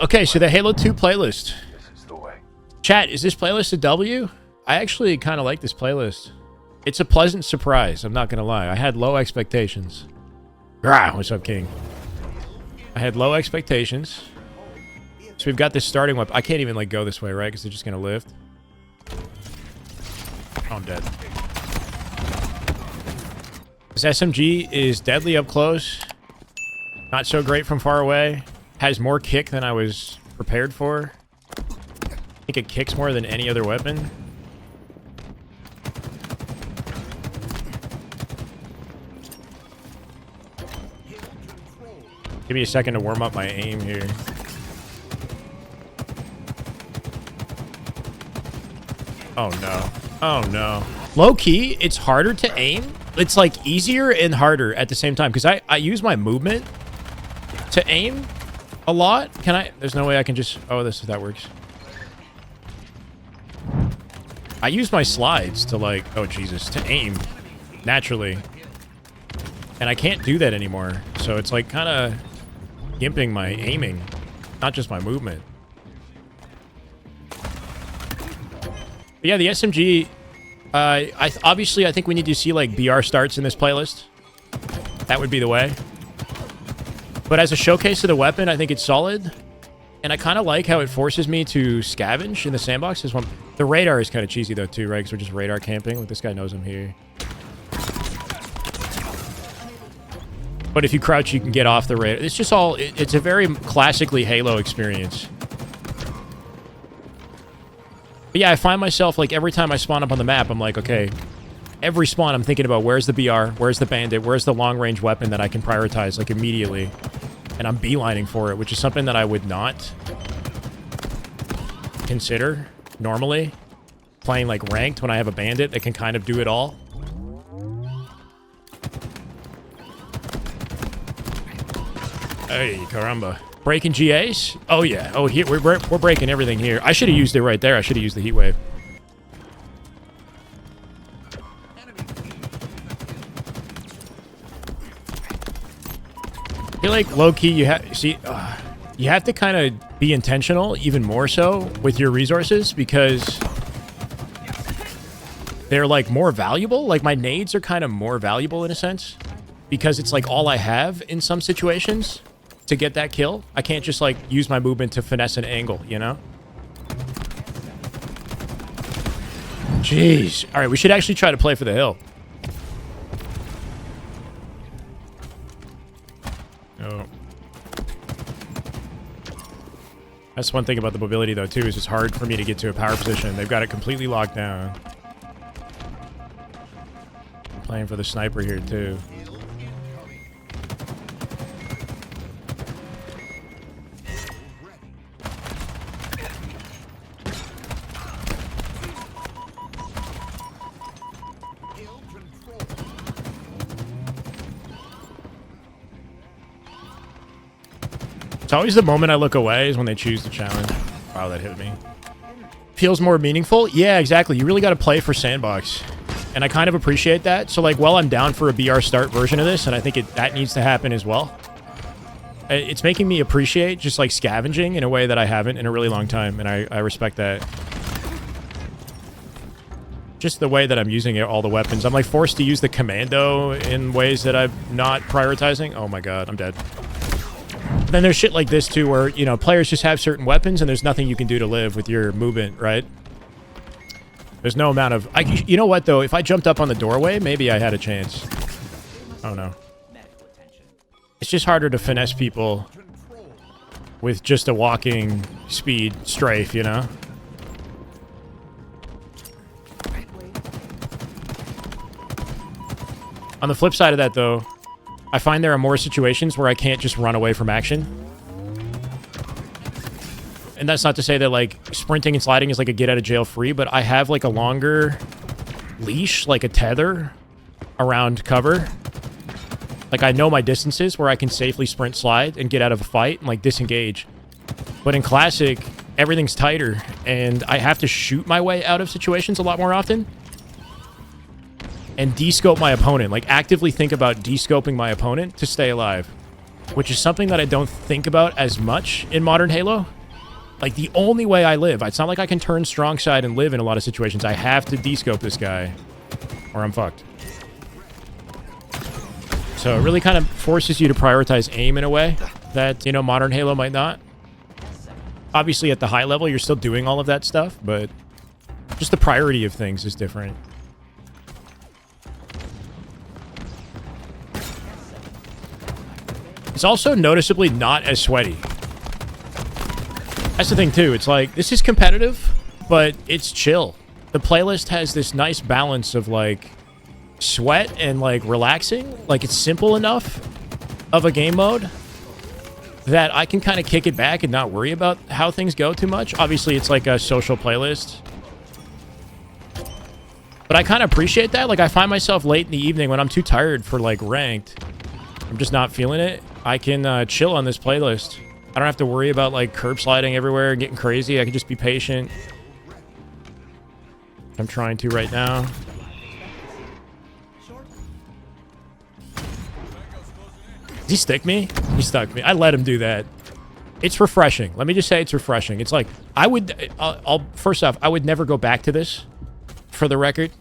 Okay, so the Halo 2 playlist. Chat, is this playlist a W? I actually kind of like this playlist. It's a pleasant surprise, I'm not going to lie. I had low expectations. Grah, what's up, King? I had low expectations. So we've got this starting weapon. I can't even, like, go this way, right? Because they're just going to lift. Oh, I'm dead. This SMG is deadly up close. Not so great from far away. Has more kick than I was prepared for. I think it kicks more than any other weapon. Give me a second to warm up my aim here. Oh no. Oh no. Low key, it's harder to aim. It's like easier and harder at the same time because I use my movement to aim a lot. Can I? There's no way I can just... Oh, that works. I use my slides to like... Oh, Jesus. To aim naturally. And I can't do that anymore. So it's like kind of gimping my aiming. Not just my movement. But yeah, the SMG... obviously, I think we need to see like BR starts in this playlist. That would be the way. But as a showcase of the weapon, I think it's solid. And I kind of like how it forces me to scavenge in the sandbox. The radar is kind of cheesy, though, too, right? Because we're just radar camping. Like, this guy knows I'm here. But if you crouch, you can get off the radar. It's just all... It's a very classically Halo experience. But yeah, I find myself, like, every time I spawn up on the map, I'm like, okay... Every spawn, I'm thinking about where's the BR, where's the bandit, where's the long-range weapon that I can prioritize, like, immediately. And I'm beelining for it, which is something that I would not consider normally. Playing, like, ranked when I have a bandit that can kind of do it all. Hey, caramba. Breaking GAs? Oh, yeah. Oh, here we're breaking everything here. I should have used it right there. I should have used the heat wave. I feel like low-key you have to kind of be intentional even more so with your resources because they're like more valuable. Like my nades are kind of more valuable in a sense because it's like all I have in some situations to get that kill. I can't just like use my movement to finesse an angle, you know? Jeez. All right, we should actually try to play for the hill. Oh. That's one thing about the mobility, though, too, is it's hard for me to get to a power position. They've got it completely locked down. I'm playing for the sniper here, too. It's always the moment I look away is when they choose to challenge. Wow, that hit me. Feels more meaningful? Yeah, exactly. You really got to play for sandbox. And I kind of appreciate that. So, like, while I'm down for a BR start version of this, and I think that needs to happen as well, it's making me appreciate just, like, scavenging in a way that I haven't in a really long time. And I respect that. Just the way that I'm using all the weapons. I'm, like, forced to use the commando in ways that I'm not prioritizing. Oh, my God. I'm dead. Then there's shit like this, too, where, you know, players just have certain weapons and there's nothing you can do to live with your movement, right? There's no amount of... you know what, though? If I jumped up on the doorway, maybe I had a chance. Oh, no. It's just harder to finesse people with just a walking speed strafe, you know? On the flip side of that, though, I find there are more situations where I can't just run away from action. And that's not to say that, like, sprinting and sliding is like a get-out-of-jail-free, but I have, like, a longer leash, like a tether around cover. Like, I know my distances where I can safely sprint, slide, and get out of a fight and, like, disengage. But in Classic, everything's tighter, and I have to shoot my way out of situations a lot more often. And de-scope my opponent. Like, actively think about de-scoping my opponent to stay alive. which is something that I don't think about as much in modern Halo. Like, the only way I live, it's not like I can turn strong side and live in a lot of situations. I have to descope this guy, or I'm fucked. So it really kind of forces you to prioritize aim in a way that, you know, modern Halo might not. Obviously, at the high level, you're still doing all of that stuff, but just the priority of things is different. It's also noticeably not as sweaty. That's the thing, too. It's like, this is competitive, but it's chill. The playlist has this nice balance of, like, sweat and, like, relaxing. Like, it's simple enough of a game mode that I can kind of kick it back and not worry about how things go too much. Obviously, it's like a social playlist. But I kind of appreciate that. Like, I find myself late in the evening when I'm too tired for, like, ranked. I'm just not feeling it. I can chill on this playlist. I don't have to worry about, like, curb sliding everywhere and getting crazy. I can just be patient. I'm trying to right now. Did he stick me? He stuck me. I let him do that. It's refreshing. Let me just say it's refreshing. It's like, I would... first off, I would never go back to this, for the record.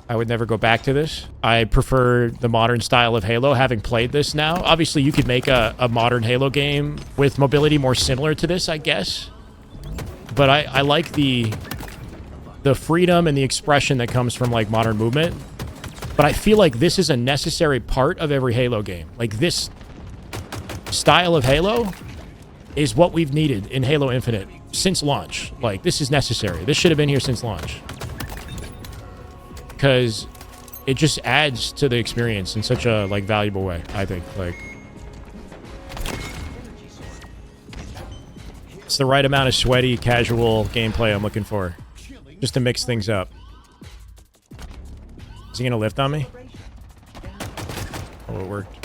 I would never go back to this. I prefer the modern style of Halo, having played this now. Obviously, you could make a modern Halo game with mobility more similar to this, I guess. But I like the freedom and the expression that comes from, like, modern movement. But I feel like this is a necessary part of every Halo game. Like, this style of Halo is what we've needed in Halo Infinite since launch. Like, this is necessary. This should have been here since launch. Because it just adds to the experience in such a, like, valuable way, I think. Like, it's the right amount of sweaty, casual gameplay I'm looking for. Just to mix things up. Is he gonna lift on me? Oh, it worked.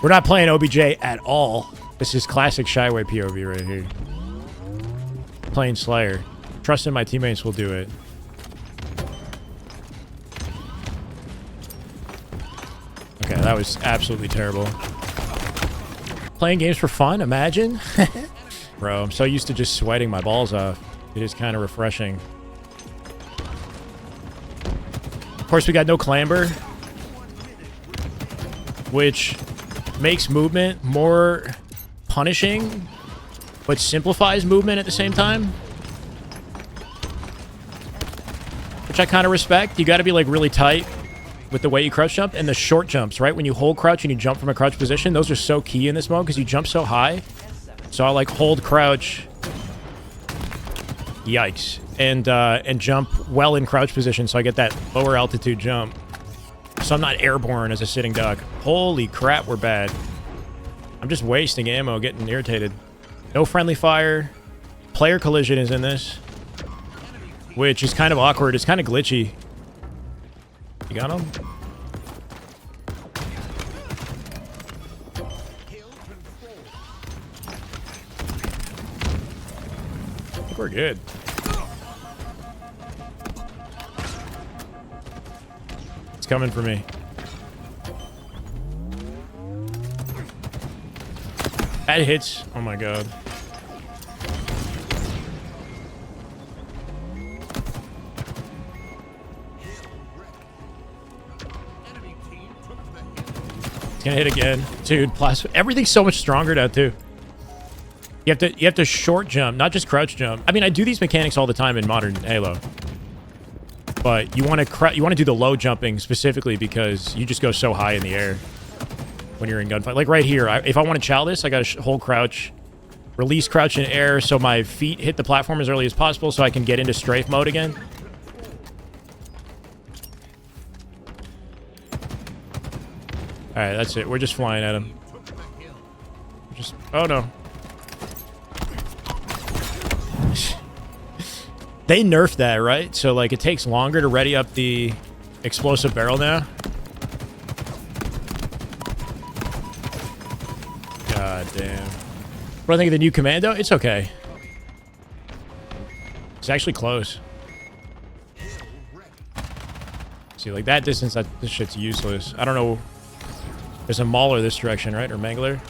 We're not playing OBJ at all. This is classic Shyway POV right here. Playing Slayer. Trusting my teammates will do it. Okay, that was absolutely terrible. Playing games for fun, imagine? Bro, I'm so used to just sweating my balls off. It is kind of refreshing. Of course, we got no clamber, which makes movement more punishing, but simplifies movement at the same time. Which I kind of respect. You got to be, like, really tight with the way you crouch jump. And the short jumps, right? When you hold crouch and you jump from a crouch position, those are so key in this mode because you jump so high. So I, like, hold crouch. Yikes. And jump well in crouch position so I get that lower altitude jump. So I'm not airborne as a sitting duck. Holy crap, we're bad. I'm just wasting ammo, getting irritated. No friendly fire. Player collision is in this. Which is kind of awkward. It's kind of glitchy. You got him? I think we're good. It's coming for me. That hits. Oh my god. It's gonna hit again. Dude, plus everything's so much stronger now too. You have to short jump, not just crouch jump. I mean, I do these mechanics all the time in modern Halo. But you want to do the low jumping specifically because you just go so high in the air when you're in gunfight. Like right here, if I want to chow this, I got to hold crouch, release crouch in air so my feet hit the platform as early as possible so I can get into strafe mode again. Alright, that's it. We're just flying at him. Oh no. They nerfed that, right? So, like, it takes longer to ready up the explosive barrel now. God damn. What do I think of the new commando? It's okay. It's actually close. See, like that distance, this shit's useless. I don't know. There's a Mauler this direction, right? Or Mangler?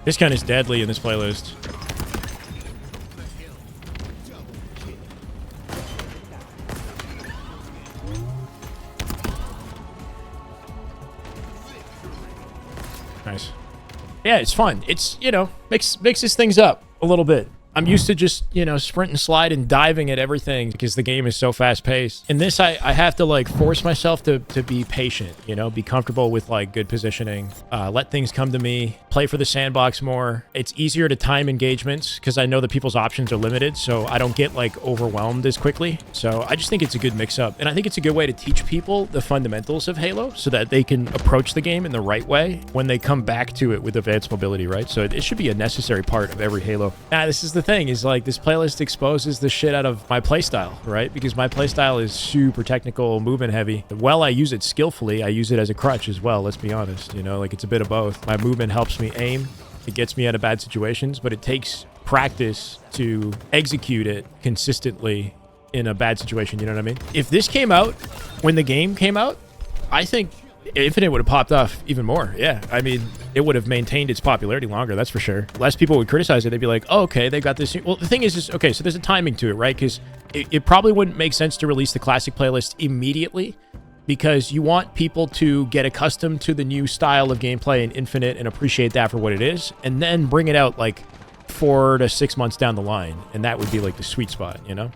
This gun is deadly in this playlist. Nice. Yeah, it's fun. It's, you know, mixes things up a little bit. I'm used to just, you know, sprint and slide and diving at everything because the game is so fast paced. In this, I have to like force myself to be patient, you know, be comfortable with like good positioning, let things come to me, play for the sandbox more. It's easier to time engagements because I know that people's options are limited, so I don't get like overwhelmed as quickly. So I just think it's a good mix up. And I think it's a good way to teach people the fundamentals of Halo so that they can approach the game in the right way when they come back to it with advanced mobility, right? So it should be a necessary part of every Halo. Now, this is the thing is like this playlist exposes the shit out of my playstyle, right? Because my playstyle is super technical, movement heavy. While I use it skillfully, I use it as a crutch as well. Let's be honest, you know, like it's a bit of both. My movement helps me aim. It gets me out of bad situations, but it takes practice to execute it consistently in a bad situation. You know what I mean? If this came out when the game came out, I think Infinite would have popped off even more. Yeah, I mean, it would have maintained its popularity longer, that's for sure. Less people would criticize it. They'd be like, oh, okay, they got this. Well, the thing is okay, so there's a timing to it, right? Because it probably wouldn't make sense to release the classic playlist immediately because you want people to get accustomed to the new style of gameplay in Infinite and appreciate that for what it is, and then bring it out like 4 to 6 months down the line, and that would be like the sweet spot, you know?